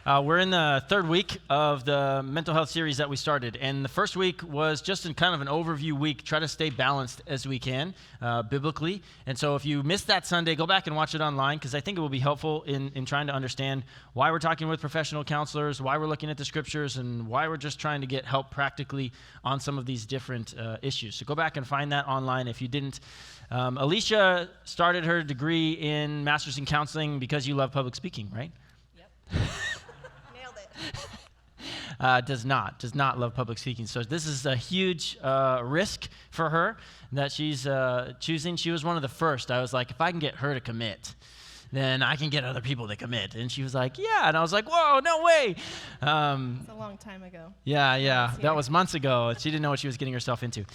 We're in the third week of the mental health series that we started, and the first week was just in kind of an overview week, try to stay balanced as we can, biblically. And so if you missed that Sunday, go back and watch it online, because I think it will be helpful in trying to understand why we're talking with professional counselors, why we're looking at the scriptures, and why we're just trying to get help practically on some of these different issues. So go back and find that online if you didn't. Alicia started her degree in Master's in Counseling because you love public speaking, right? Yep. Does not love public speaking. So this is a huge risk for her that she's choosing. She was one of the first. I was like, if I can get her to commit, then I can get other people to commit. And she was like, yeah. And I was like, whoa, no way. It's a long time ago. Yeah. That was months ago. She didn't know what she was getting herself into.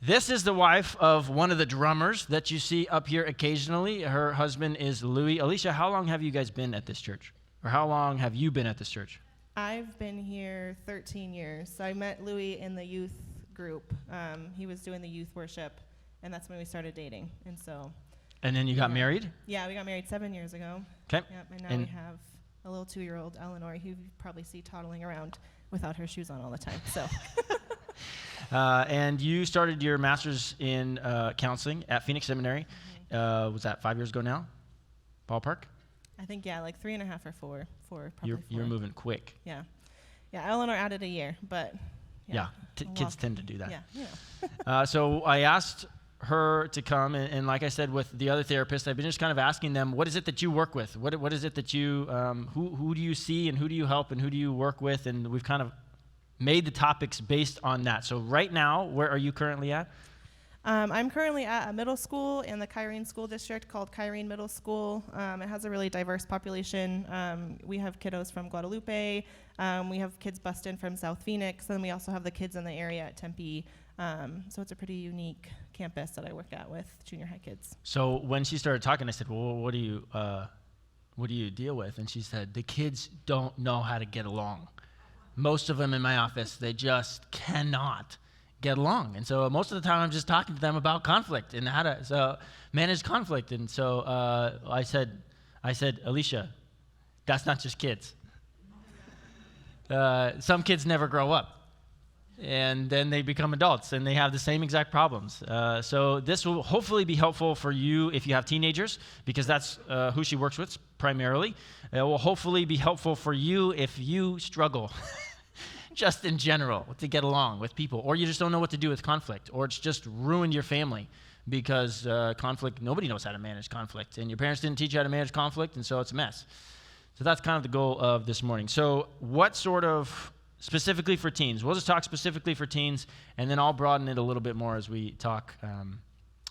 This is the wife of one of the drummers that you see up here occasionally. Her husband is Louis. Alicia, how long have you guys been at this church? Or how long have you been at this church? I've been here 13 years. So I met Louis in the youth group. He was doing the youth worship, and that's when we started dating. And then you got married? Yeah, we got married 7 years ago. Okay. Yep, and now we have a little 2-year-old, Eleanor, who you probably see toddling around without her shoes on all the time. So. And you started your master's in counseling at Phoenix Seminary. Mm-hmm. Was that 5 years ago now? Ballpark? I think, like 3.5 or 4. You're moving quick. Yeah, Eleanor added a year, but kids tend to do that. Yeah. So I asked her to come, and like I said with the other therapists, I've been just kind of asking them, what is it that you work with? What is it that you, who do you see, and who do you help, and who do you work with? And we've kind of made the topics based on that. So right now, where are you currently at? I'm currently at a middle school in the Kyrene School District called Kyrene Middle School. It has a really diverse population. We have kiddos from Guadalupe. We have kids bussed in from South Phoenix. And we also have the kids in the area at Tempe. So it's a pretty unique campus that I work at with junior high kids. So when she started talking, I said, well, what do you deal with? And she said, the kids don't know how to get along. Most of them in my office, they just cannot get along. And so most of the time I'm just talking to them about conflict and how to manage conflict. And so I said, Alicia, that's not just kids. Some kids never grow up. And then they become adults and they have the same exact problems. So this will hopefully be helpful for you if you have teenagers, because that's who she works with primarily. It will hopefully be helpful for you if you struggle just in general to get along with people, or you just don't know what to do with conflict, or it's just ruined your family because conflict, nobody knows how to manage conflict, and your parents didn't teach you how to manage conflict, and so it's a mess. So that's kind of the goal of this morning. So what sort of, specifically for teens, we'll just talk specifically for teens, and then I'll broaden it a little bit more as we talk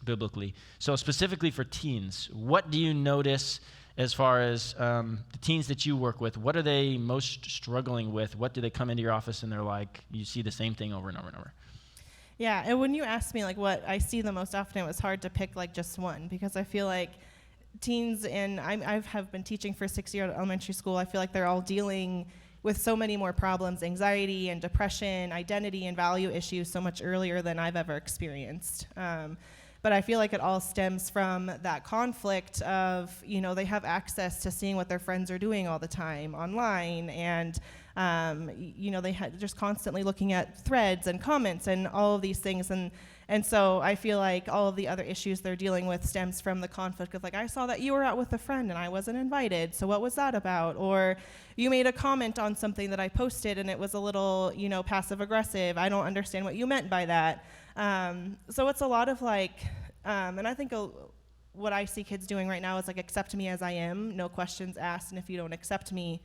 biblically. So specifically for teens, what do you notice as far as the teens that you work with? What are they most struggling with? What do they come into your office and they're like, you see the same thing over and over and over? Yeah, and when you ask me like what I see the most often, it was hard to pick like just one, because I feel like teens, and I have been teaching for 6 years at elementary school, I feel like they're all dealing with so many more problems, anxiety and depression, identity and value issues so much earlier than I've ever experienced. But I feel like it all stems from that conflict of, they have access to seeing what their friends are doing all the time online, and, just constantly looking at threads and comments and all of these things. And so I feel like all of the other issues they're dealing with stems from the conflict of like, I saw that you were out with a friend and I wasn't invited, so what was that about? Or you made a comment on something that I posted and it was a little, passive aggressive. I don't understand what you meant by that. So it's a lot of like, and I think what I see kids doing right now is like, accept me as I am, no questions asked, and if you don't accept me,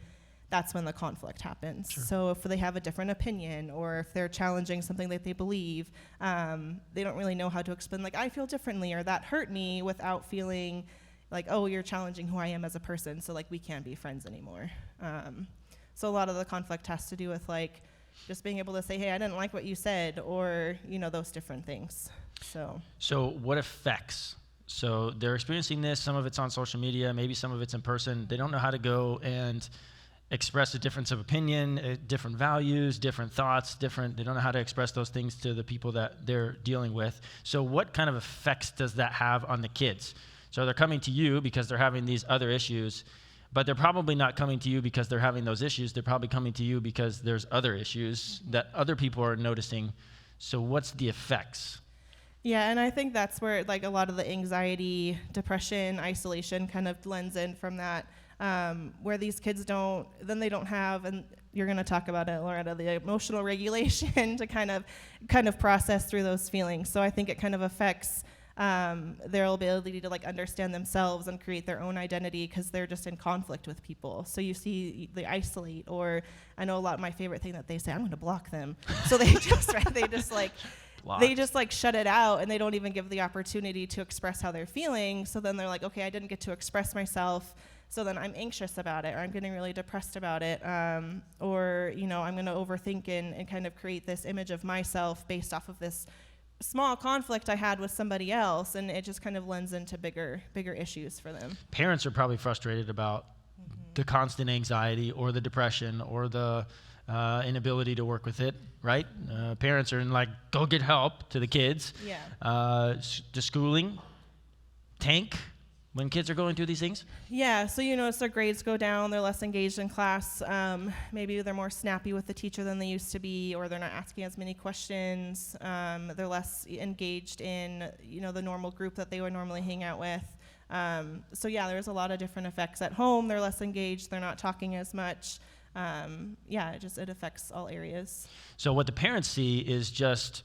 that's when the conflict happens. Sure. So if they have a different opinion, or if they're challenging something that they believe, they don't really know how to explain, like, I feel differently, or that hurt me, without feeling like, oh, you're challenging who I am as a person, so like we can't be friends anymore. So a lot of the conflict has to do with like, just being able to say, hey, I didn't like what you said, or, those different things. So what effects? So they're experiencing this, some of it's on social media, maybe some of it's in person. They don't know how to go and express a difference of opinion, different values, different thoughts, they don't know how to express those things to the people that they're dealing with. So what kind of effects does that have on the kids? So they're coming to you because they're having these other issues, but they're probably not coming to you because they're having those issues. They're probably coming to you because there's other issues that other people are noticing. So what's the effects? Yeah, and I think that's where like a lot of the anxiety, depression, isolation kind of blends in from that, where these kids don't have, and you're going to talk about it, Loretta, the emotional regulation to kind of process through those feelings. So I think it kind of affects their ability to like understand themselves and create their own identity because they're just in conflict with people. So you see they isolate, or I know a lot, my favorite thing that they say, I'm going to block them. So they just shut it out, and they don't even give the opportunity to express how they're feeling. So then they're like, okay, I didn't get to express myself, so then I'm anxious about it, or I'm getting really depressed about it, or I'm going to overthink and kind of create this image of myself based off of this small conflict I had with somebody else, and it just kind of lends into bigger issues for them. Parents are probably frustrated about the constant anxiety or the depression or the inability to work with it, right? Parents are like, go get help to the kids. Yeah. The schooling tank when kids are going through these things? Yeah, so you notice their grades go down, they're less engaged in class, maybe they're more snappy with the teacher than they used to be, or they're not asking as many questions, they're less engaged in the normal group that they would normally hang out with. So yeah, there's a lot of different effects at home. They're less engaged, they're not talking as much. It affects all areas. So what the parents see is just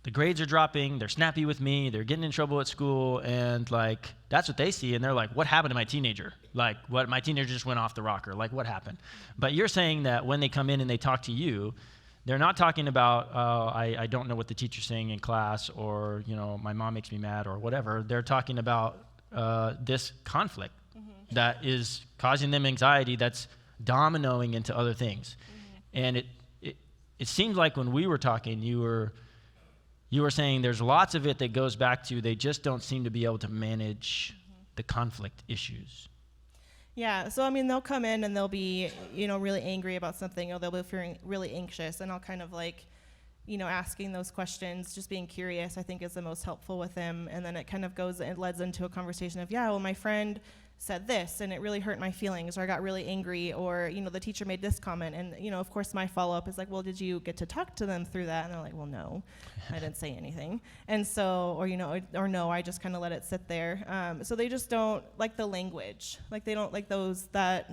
the grades are dropping, they're snappy with me, they're getting in trouble at school, and like that's what they see, and they're like, what happened to my teenager? Like, what, my teenager just went off the rocker, like what happened? But you're saying that when they come in and they talk to you, they're not talking about, I don't know what the teacher's saying in class, or my mom makes me mad, or whatever. They're talking about this conflict that is causing them anxiety that's dominoing into other things. And it seemed like when we were talking, you were saying there's lots of it that goes back to they just don't seem to be able to manage the conflict issues. Yeah, so they'll come in and they'll be, really angry about something, or they'll be feeling really anxious, and I'll kind of like, asking those questions, just being curious, I think is the most helpful with them. And then it kind of leads into a conversation of, yeah, well, my friend said this and it really hurt my feelings, or I got really angry, or the teacher made this comment, and of course my follow-up is like, well, did you get to talk to them through that? And they're like, well, no, I didn't say anything. And so, or no, I just kind of let it sit there. So they just don't like the language, like they don't like those that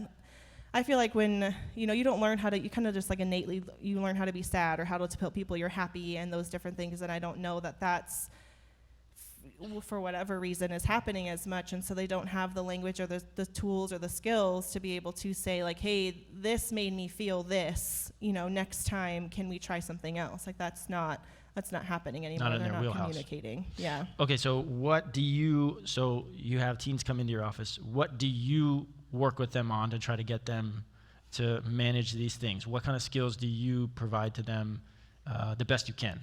I feel like when you don't learn how to, you kind of just like innately you learn how to be sad or how to tell people you're happy and those different things, and I don't know that that's for whatever reason is happening as much, and so they don't have the language or the tools or the skills to be able to say like, hey, this made me feel this, next time can we try something else? Like that's not happening anymore. Not in They're their not wheelhouse. Communicating. Yeah. Okay, so so you have teens come into your office. What do you work with them on to try to get them to manage these things? What kind of skills do you provide to them the best you can?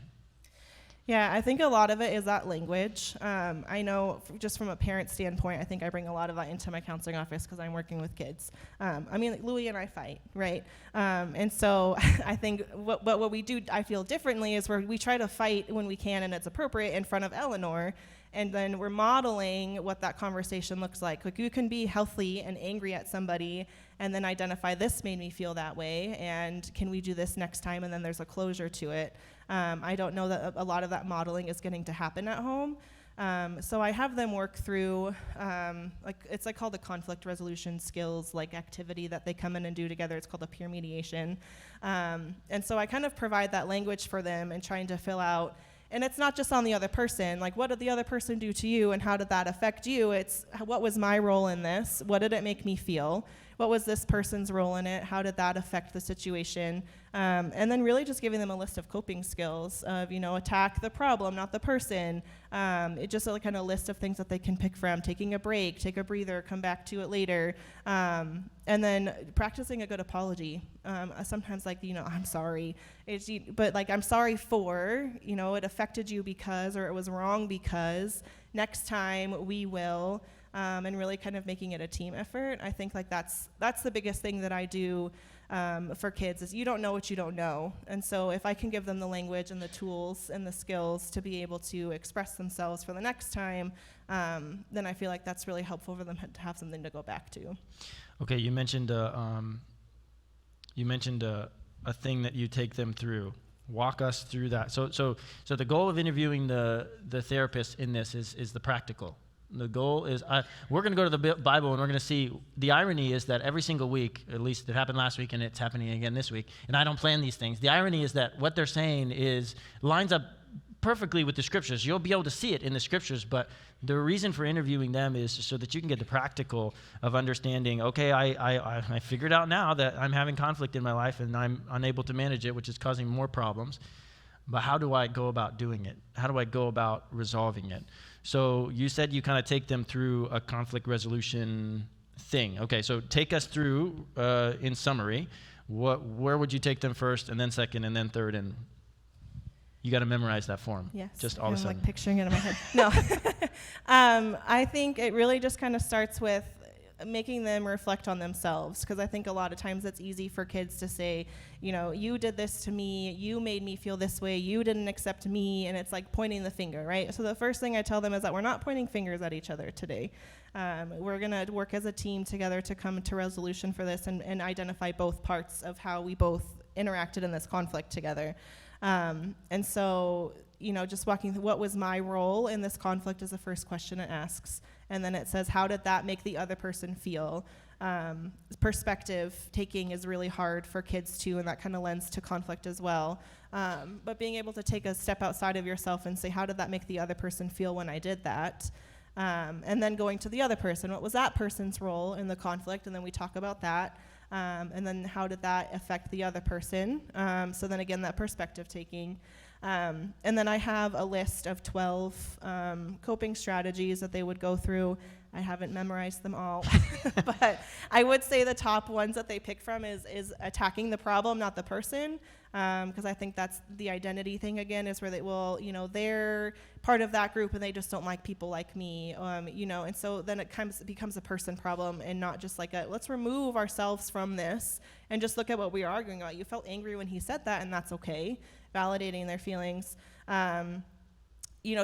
Yeah, I think a lot of it is that language. I know just from a parent standpoint, I think I bring a lot of that into my counseling office because I'm working with kids. Like Louie and I fight, right? And so I think what we do, I feel differently, is where we try to fight when we can and it's appropriate in front of Eleanor, and then we're modeling what that conversation looks like. Like you can be healthy and angry at somebody and then identify, this made me feel that way, and can we do this next time? And then there's a closure to it. I don't know that a lot of that modeling is getting to happen at home. So I have them work through, it's called the conflict resolution skills activity that they come in and do together. It's called a peer mediation. And so I kind of provide that language for them and trying to fill out, and it's not just on the other person, like what did the other person do to you and how did that affect you? It's what was my role in this? What did it make me feel? What was this person's role in it? How did that affect the situation? And then really just giving them a list of coping skills of, attack the problem, not the person. It just a kind of list of things that they can pick from, taking a break, take a breather, come back to it later. And then practicing a good apology. Sometimes I'm sorry. But I'm sorry for, it affected you because, or it was wrong because, next time we will. And really kind of making it a team effort. I think that's the biggest thing that I do for kids is you don't know what you don't know. And so if I can give them the language and the tools and the skills to be able to express themselves for the next time, then I feel like that's really helpful for them to have something to go back to. Okay, you mentioned a thing that you take them through. Walk us through that. So the goal of interviewing the therapist in this is the practical. The goal is, we're going to go to the Bible and we're going to see, the irony is that every single week, at least it happened last week and it's happening again this week, and I don't plan these things. The irony is that what they're saying lines up perfectly with the scriptures. You'll be able to see it in the scriptures, but the reason for interviewing them is so that you can get the practical of understanding, okay, I figured out now that I'm having conflict in my life and I'm unable to manage it, which is causing more problems. But how do I go about doing it? How do I go about resolving it? So you said you kind of take them through a conflict resolution thing. Okay, so take us through, in summary, where would you take them first, and then second, and then third, and you got to memorize that form. Yes. Just all of a sudden. I'm like picturing it in my head. No. I think it really just kind of starts with making them reflect on themselves, because I think a lot of times it's easy for kids to say, you did this to me, you made me feel this way, you didn't accept me, and it's like pointing the finger, right? So the first thing I tell them is that we're not pointing fingers at each other today. We're going to work as a team together to come to resolution for this and identify both parts of how we both interacted in this conflict together. And so, just walking through what was my role in this conflict is the first question it asks. And then it says, how did that make the other person feel? Perspective taking is really hard for kids too, and that kind of lends to conflict as well. But being able to take a step outside of yourself and say, how did that make the other person feel when I did that? And then going to the other person, what was that person's role in the conflict? And then we talk about that. And then how did that affect the other person? So then again, that perspective taking. And then I have a list of 12 coping strategies that they would go through. I haven't memorized them all, but I would say the top ones that they pick from is attacking the problem, not the person, because I think that's the identity thing again, is where they will, they're part of that group and they just don't like people like me, and so then it becomes a person problem and not just like let's remove ourselves from this and just look at what we are arguing about. You felt angry when he said that, and that's okay. Validating their feelings.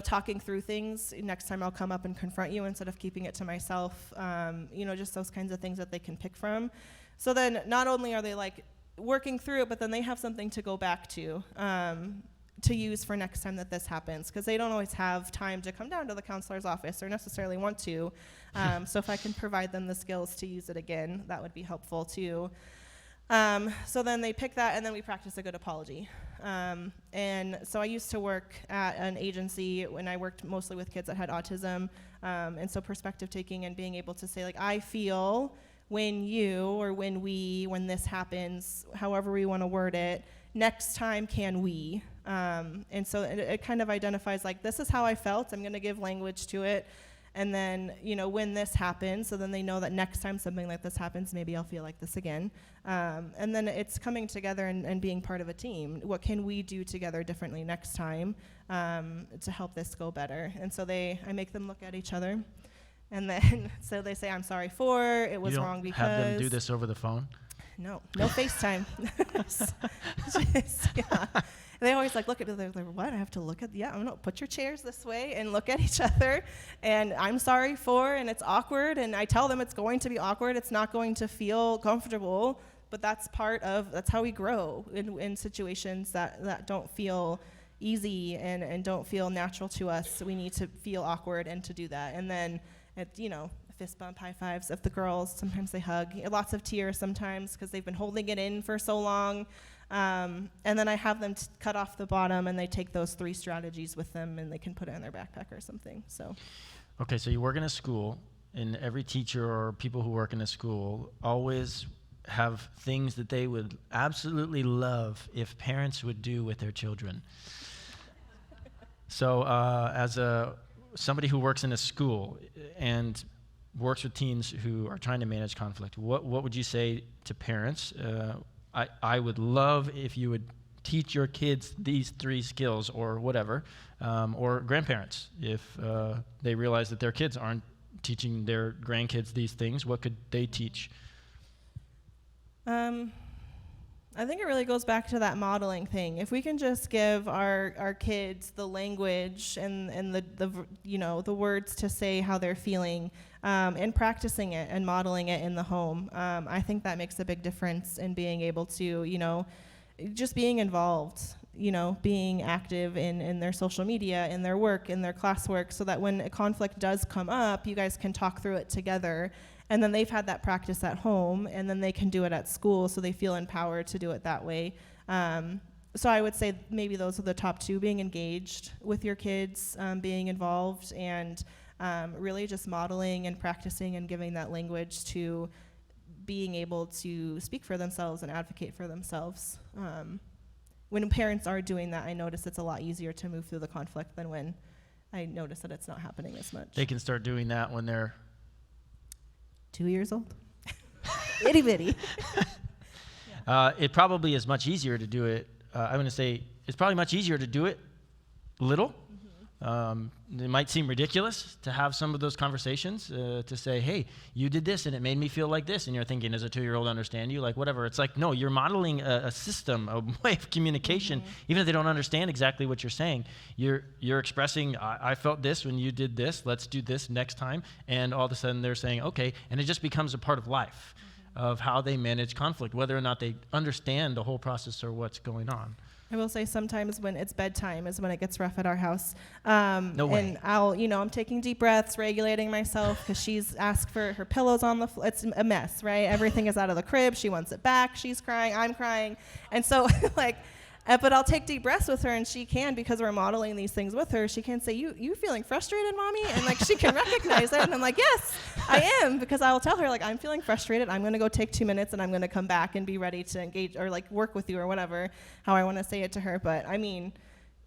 Talking through things. Next time I'll come up and confront you instead of keeping it to myself. Just those kinds of things that they can pick from. So then not only are they like working through it, but then they have something to go back to use for next time that this happens, because they don't always have time to come down to the counselor's office or necessarily want to. So if I can provide them the skills to use it again, that would be helpful too. So then they pick that, and then we practice a good apology. And so I used to work at an agency when I worked mostly with kids that had autism. And so perspective taking and being able to say, like, I feel when you or when this happens, however we want to word it, next time can we? And so it kind of identifies, like, this is how I felt. I'm going to give language to it. And then, when this happens, so then they know that next time something like this happens, maybe I'll feel like this again. And then it's coming together and being part of a team. What can we do together differently next time to help this go better? And so I make them look at each other. And then, so they say, I'm sorry it was wrong because. You don't have them do this over the phone? No FaceTime. Yeah. They always look at me, they're like, what? I have to look at, I'm going to put your chairs this way and look at each other. And I'm sorry and it's awkward. And I tell them it's going to be awkward. It's not going to feel comfortable. But that's how we grow in situations that don't feel easy and don't feel natural to us. So we need to feel awkward and to do that. And then, fist bump, high fives of the girls. Sometimes they hug. Lots of tears sometimes because they've been holding it in for so long. And then I have them cut off the bottom, and they take those 3 strategies with them, and they can put it in their backpack or something. So. Okay, so you work in a school, and every teacher or people who work in a school always have things that they would absolutely love if parents would do with their children. So as somebody who works in a school and works with teens who are trying to manage conflict, what would you say to parents? I would love if you would teach your kids these 3 skills or whatever, or grandparents, if they realize that their kids aren't teaching their grandkids these things, what could they teach? I think it really goes back to that modeling thing. If we can just give our kids the language and the words to say how they're feeling, and practicing it and modeling it in the home, I think that makes a big difference in being able to, just being involved, being active in their social media, in their work, in their classwork, so that when a conflict does come up, you guys can talk through it together. And then they've had that practice at home, and then they can do it at school, so they feel empowered to do it that way. So I would say maybe those are the top two: being engaged with your kids, being involved, and really just modeling and practicing and giving that language to being able to speak for themselves and advocate for themselves. When parents are doing that, I notice it's a lot easier to move through the conflict than when I notice that it's not happening as much. They can start doing that when they're 2 years old. Itty bitty. It probably is much easier to do it. I'm going to say it's probably much easier to do it little. It might seem ridiculous to have some of those conversations, to say, hey, you did this and it made me feel like this. And you're thinking, does a 2-year-old understand you? Like, whatever. It's like, no, you're modeling a system, a way of communication. Even if they don't understand exactly what you're saying, you're expressing, I felt this when you did this. Let's do this next time. And all of a sudden they're saying, okay. And it just becomes a part of life, of how they manage conflict, whether or not they understand the whole process or what's going on. I will say sometimes when it's bedtime is when it gets rough at our house. No way. And I'm taking deep breaths, regulating myself, because she's asked for her pillows on the floor. It's a mess, right? Everything is out of the crib. She wants it back. She's crying. I'm crying. And so, but I'll take deep breaths with her, and she can, because we're modeling these things with her, she can say, you feeling frustrated, Mommy? And she can recognize it. And I'm like, yes, I am, because I'll tell her, I'm feeling frustrated. I'm going to go take 2 minutes, and I'm going to come back and be ready to engage or work with you or whatever, how I want to say it to her. But I mean,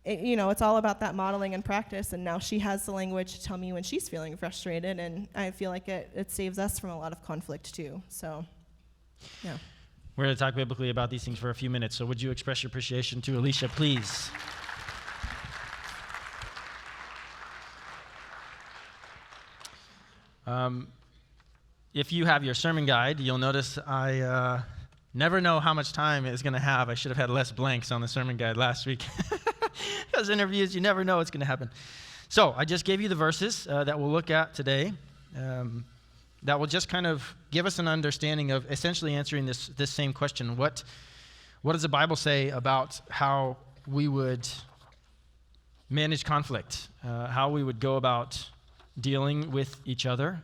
it's all about that modeling and practice. And now she has the language to tell me when she's feeling frustrated. And I feel like it saves us from a lot of conflict too. So, yeah. We're going to talk biblically about these things for a few minutes, so would you express your appreciation to Alicia, please? If you have your sermon guide, you'll notice I never know how much time it's going to have. I should have had less blanks on the sermon guide last week. Those interviews, you never know what's going to happen. So I just gave you the verses that we'll look at today. That will just kind of give us an understanding of essentially answering this same question. What does the Bible say about how we would manage conflict, how we would go about dealing with each other?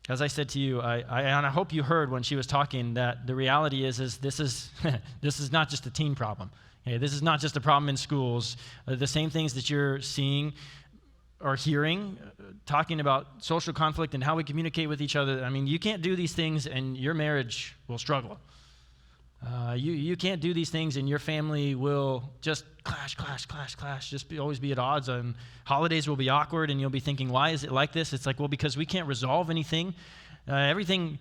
As I said to you, and I hope you heard when she was talking, that the reality is this is this is not just a teen problem. Okay? This is not just a problem in schools. The same things that you're seeing or hearing, talking about social conflict and how we communicate with each other. I mean, you can't do these things and your marriage will struggle. You can't do these things and your family will just clash, just always be at odds. And holidays will be awkward and you'll be thinking, why is it like this? It's like, well, because we can't resolve anything. Everything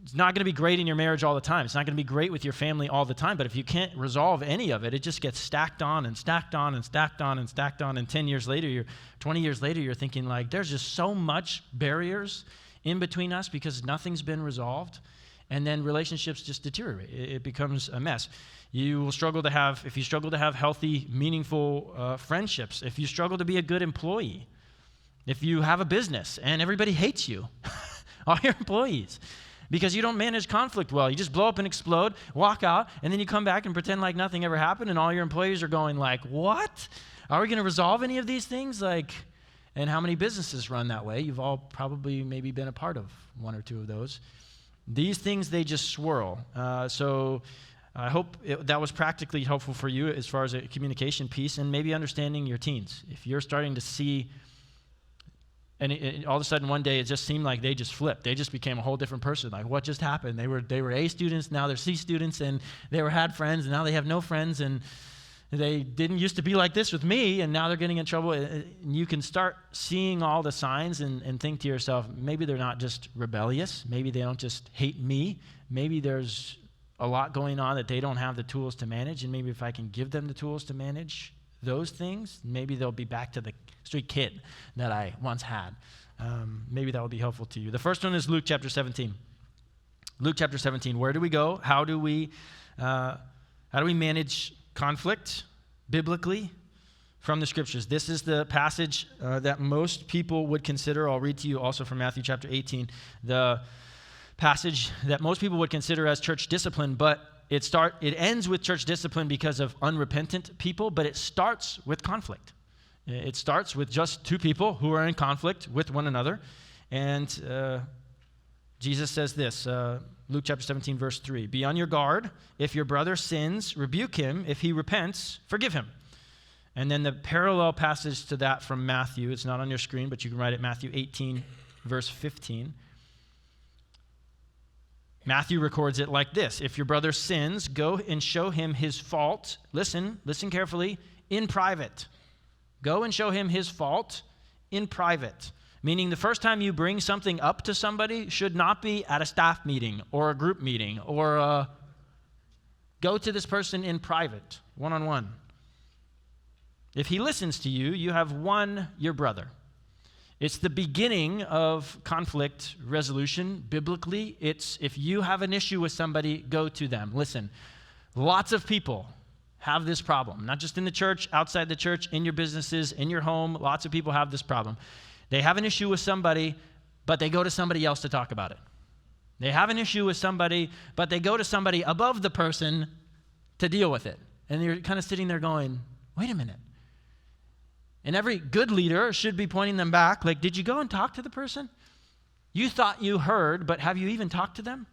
is not going to be great in your marriage all the time. It's not going to be great with your family all the time. But if you can't resolve any of it, it just gets stacked on and stacked on and stacked on and stacked on. And 10 years later, 20 years later, you're thinking there's just so much barriers in between us because nothing's been resolved. And then relationships just deteriorate. It becomes a mess. If you struggle to have healthy, meaningful friendships, if you struggle to be a good employee, if you have a business and everybody hates you, all your employees, because you don't manage conflict well. You just blow up and explode, walk out, and then you come back and pretend like nothing ever happened, and all your employees are going what? Are we going to resolve any of these things? And how many businesses run that way? You've all probably maybe been a part of one or two of those. These things, they just swirl. So I hope that was practically helpful for you as far as a communication piece and maybe understanding your teens. If you're starting to see, and all of a sudden one day it just seemed like they just flipped. They just became a whole different person. What just happened? They were A students, now they're C students, and they had friends, and now they have no friends, and they didn't used to be like this with me, and now they're getting in trouble. And you can start seeing all the signs and think to yourself, maybe they're not just rebellious. Maybe they don't just hate me. Maybe there's a lot going on that they don't have the tools to manage, and maybe if I can give them the tools to manage those things, maybe they'll be back to the street kid that I once had. Maybe that will be helpful to you. The first one is Luke chapter 17. Luke chapter 17. Where do we go? How do we How do we manage conflict biblically from the scriptures? This is the passage that most people would consider. I'll read to you also from Matthew chapter 18, the passage that most people would consider as church discipline, but it ends with church discipline because of unrepentant people, but it starts with conflict. It starts with just two people who are in conflict with one another. And Jesus says this, Luke chapter 17, verse 3, "Be on your guard. If your brother sins, rebuke him. If he repents, forgive him." And then the parallel passage to that from Matthew, it's not on your screen, but you can write it, Matthew 18, verse 15. Matthew records it like this: "If your brother sins, go and show him his fault." Listen carefully, in private. Go and show him his fault in private. Meaning the first time you bring something up to somebody should not be at a staff meeting or a group meeting or go to this person in private, one-on-one. If he listens to you, you have won your brother. It's the beginning of conflict resolution biblically. It's if you have an issue with somebody, go to them. Listen, lots of people have this problem, not just in the church, outside the church, in your businesses, in your home. Lots of people have this problem. They have an issue with somebody, but they go to somebody else to talk about it. They have an issue with somebody, but they go to somebody above the person to deal with it. And you're kind of sitting there going, wait a minute. And every good leader should be pointing them back, like, did you go and talk to the person? You thought you heard, but have you even talked to them?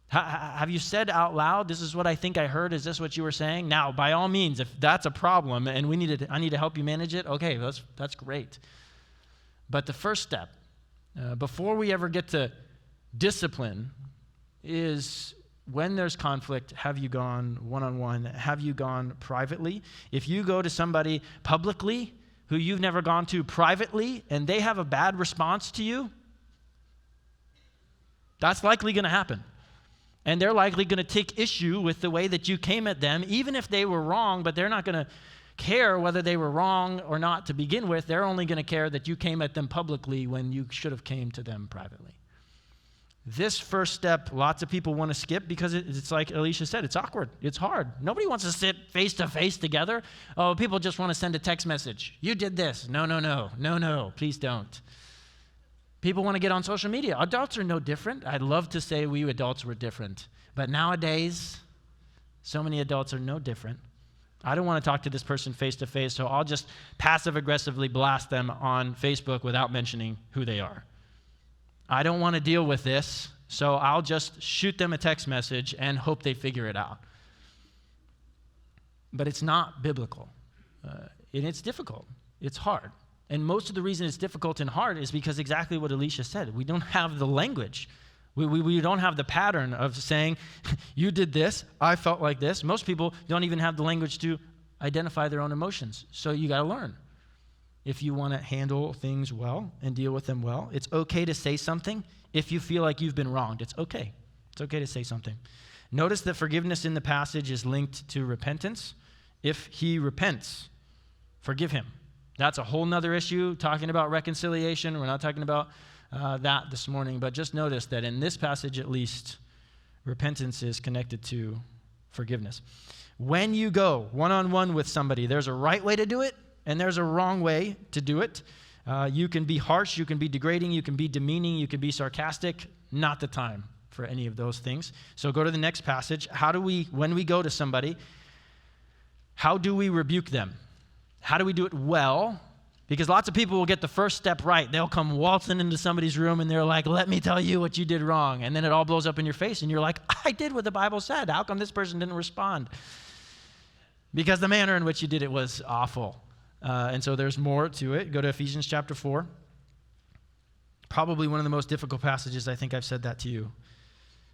Have you said out loud, this is what I think I heard, is this what you were saying? Now, by all means, if that's a problem and I need to help you manage it, okay, that's great. But the first step, before we ever get to discipline, is when there's conflict, have you gone one-on-one? Have you gone privately? If you go to somebody publicly who you've never gone to privately and they have a bad response to you, that's likely going to happen. And they're likely going to take issue with the way that you came at them, even if they were wrong, but they're not going to care whether they were wrong or not to begin with. They're only going to care that you came at them publicly when you should have came to them privately. This first step, lots of people want to skip because it's like Alicia said, it's awkward. It's hard. Nobody wants to sit face-to-face together. Oh, people just want to send a text message. You did this. No, please don't. People want to get on social media. Adults are no different. I'd love to say we adults were different. But nowadays, so many adults are no different. I don't want to talk to this person face-to-face, so I'll just passive-aggressively blast them on Facebook without mentioning who they are. I don't want to deal with this, so I'll just shoot them a text message and hope they figure it out. But it's not biblical, and it's difficult. It's hard. And most of the reason it's difficult and hard is because exactly what Alicia said. We don't have the language. We don't have the pattern of saying, you did this, I felt like this. Most people don't even have the language to identify their own emotions. So you got to learn. If you want to handle things well and deal with them well, it's okay to say something if you feel like you've been wronged. It's okay. It's okay to say something. Notice that forgiveness in the passage is linked to repentance. If he repents, forgive him. That's a whole nother issue, talking about reconciliation. We're not talking about that this morning, but just notice that in this passage at least, repentance is connected to forgiveness. When you go one-on-one with somebody, there's a right way to do it, and there's a wrong way to do it. You can be harsh, you can be degrading, you can be demeaning, you can be sarcastic. Not the time for any of those things. So go to the next passage. When we go to somebody, how do we rebuke them? How do we do it well? Because lots of people will get the first step right. They'll come waltzing into somebody's room and they're like, let me tell you what you did wrong. And then it all blows up in your face and you're like, I did what the Bible said. How come this person didn't respond? Because the manner in which you did it was awful. And so there's more to it. Go to Ephesians chapter 4. Probably one of the most difficult passages. I think I've said that to you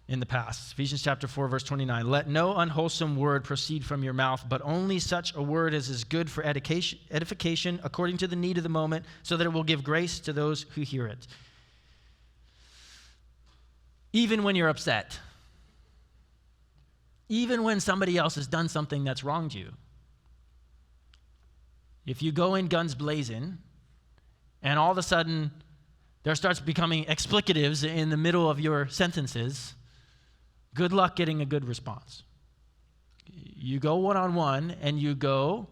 in the past. Ephesians chapter 4, verse 29. Let no unwholesome word proceed from your mouth, but only such a word as is good for edification according to the need of the moment, so that it will give grace to those who hear it. Even when you're upset, even when somebody else has done something that's wronged you, if you go in guns blazing, and all of a sudden there starts becoming explicatives in the middle of your sentences, good luck getting a good response. You go one-on-one, and you go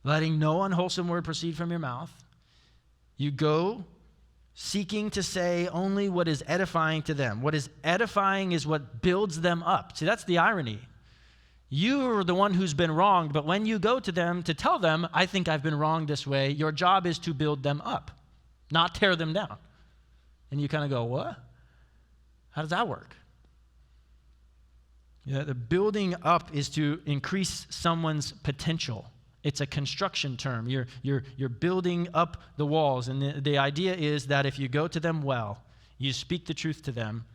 letting no unwholesome word proceed from your mouth. You go seeking to say only what is edifying to them. What is edifying is what builds them up. See, that's the irony. You are the one who's been wronged, but when you go to them to tell them, I think I've been wronged this way, your job is to build them up, not tear them down. And you kind of go, what? How does that work? Yeah, the building up is to increase someone's potential. It's a construction term. You're building up the walls. And the idea is that if you go to them well, you speak the truth to them,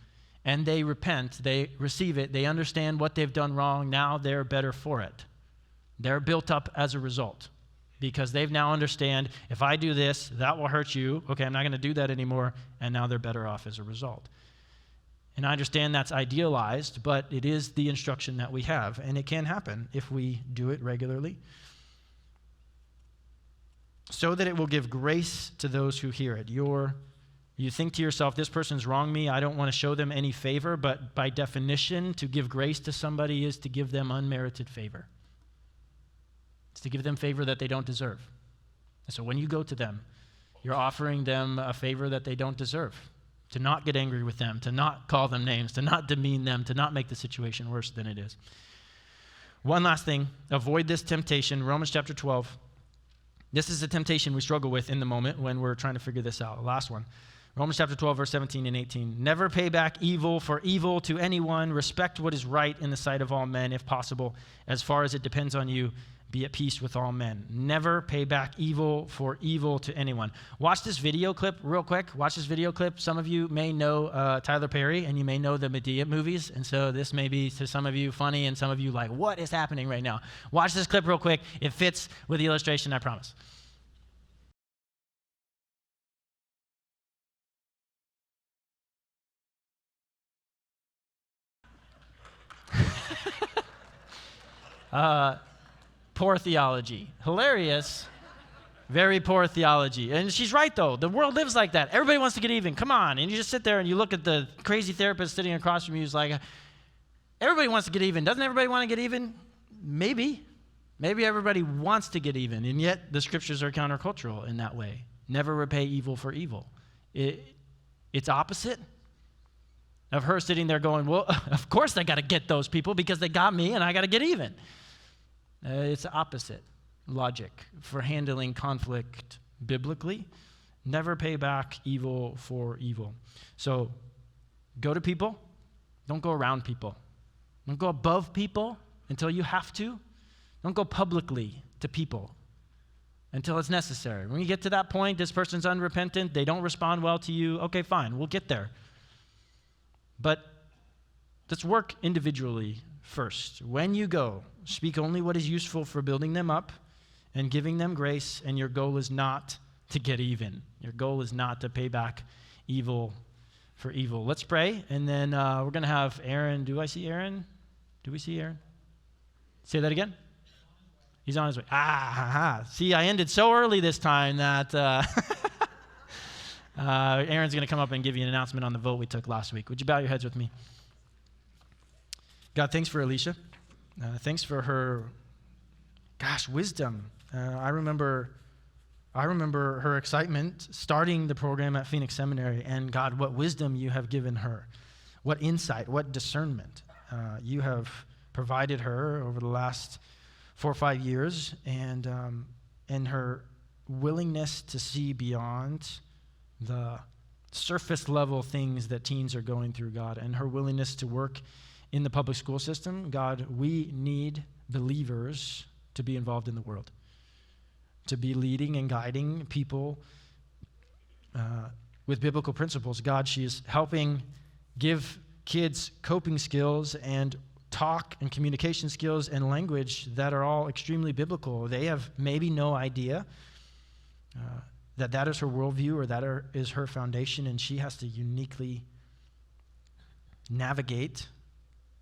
and they repent, they receive it, they understand what they've done wrong, now they're better for it. They're built up as a result because they've now understand, if I do this, that will hurt you. Okay, I'm not going to do that anymore, and now they're better off as a result. And I understand that's idealized, but it is the instruction that we have, and it can happen if we do it regularly, so that it will give grace to those who hear it. You think to yourself, this person's wronged me, I don't want to show them any favor, but by definition, to give grace to somebody is to give them unmerited favor. It's to give them favor that they don't deserve. And so when you go to them, you're offering them a favor that they don't deserve. To not get angry with them, to not call them names, to not demean them, to not make the situation worse than it is. One last thing, avoid this temptation. Romans chapter 12. This is a temptation we struggle with in the moment when we're trying to figure this out. Last one. Romans chapter 12, verse 17 and 18. Never pay back evil for evil to anyone. Respect what is right in the sight of all men, if possible. As far as it depends on you, be at peace with all men. Never pay back evil for evil to anyone. Watch this video clip real quick. Watch this video clip. Some of you may know Tyler Perry, and you may know the Padilla movies, and so this may be to some of you funny, and some of you like, what is happening right now? Watch this clip real quick. It fits with the illustration, I promise. Poor theology. Hilarious. Very poor theology. And she's right, though. The world lives like that. Everybody wants to get even. Come on. And you just sit there and you look at the crazy therapist sitting across from you who's like, everybody wants to get even. Doesn't everybody want to get even? Maybe. Maybe everybody wants to get even. And yet the scriptures are countercultural in that way. Never repay evil for evil. It's opposite of her sitting there going, well, of course I got to get those people because they got me and I got to get even. It's opposite logic for handling conflict biblically. Never pay back evil for evil. So go to people. Don't go around people. Don't go above people until you have to. Don't go publicly to people until it's necessary. When you get to that point, this person's unrepentant, they don't respond well to you, okay, fine, we'll get there. But let's work individually first. When you go, speak only what is useful for building them up and giving them grace, and your goal is not to get even. Your goal is not to pay back evil for evil. Let's pray, and then we're going to have Aaron. Do I see Aaron? Do we see Aaron? Say that again. He's on his way. See, I ended so early this time that Aaron's going to come up and give you an announcement on the vote we took last week. Would you bow your heads with me? God, thanks for Alicia. Thanks for her, wisdom. I remember her excitement starting the program at Phoenix Seminary, and God, what wisdom you have given her, what insight, what discernment you have provided her over the last 4 or 5 years, and her willingness to see beyond the surface level things that teens are going through, God, and her willingness to work in the public school system. God, we need believers to be involved in the world, to be leading and guiding people with biblical principles. God, she is helping give kids coping skills and talk and communication skills and language that are all extremely biblical. They have maybe no idea that is her worldview or that is her foundation, and she has to uniquely navigate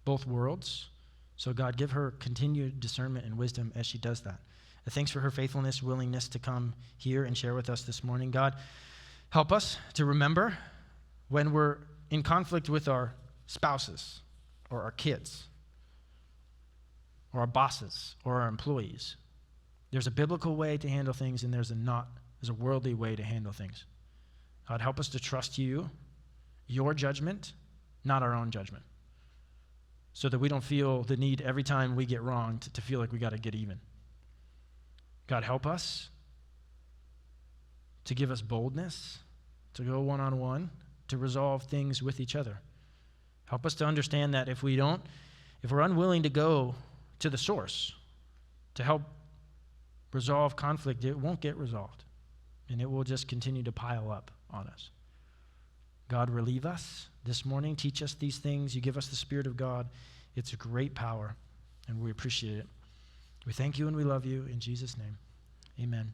both worlds. So God, give her continued discernment and wisdom as she does that. Thanks for her faithfulness, willingness to come here and share with us this morning. God, help us to remember when we're in conflict with our spouses or our kids or our bosses or our employees. There's a biblical way to handle things, and there's a worldly way to handle things. God, help us to trust you, your judgment, not our own judgment, so that we don't feel the need every time we get wrong to feel like we got to get even. God, help us to give us boldness, to go one-on-one, to resolve things with each other. Help us to understand that if we're unwilling to go to the source to help resolve conflict, it won't get resolved, and it will just continue to pile up on us. God, relieve us this morning. Teach us these things. You give us the Spirit of God. It's a great power, and we appreciate it. We thank you and we love you. In Jesus' name, amen.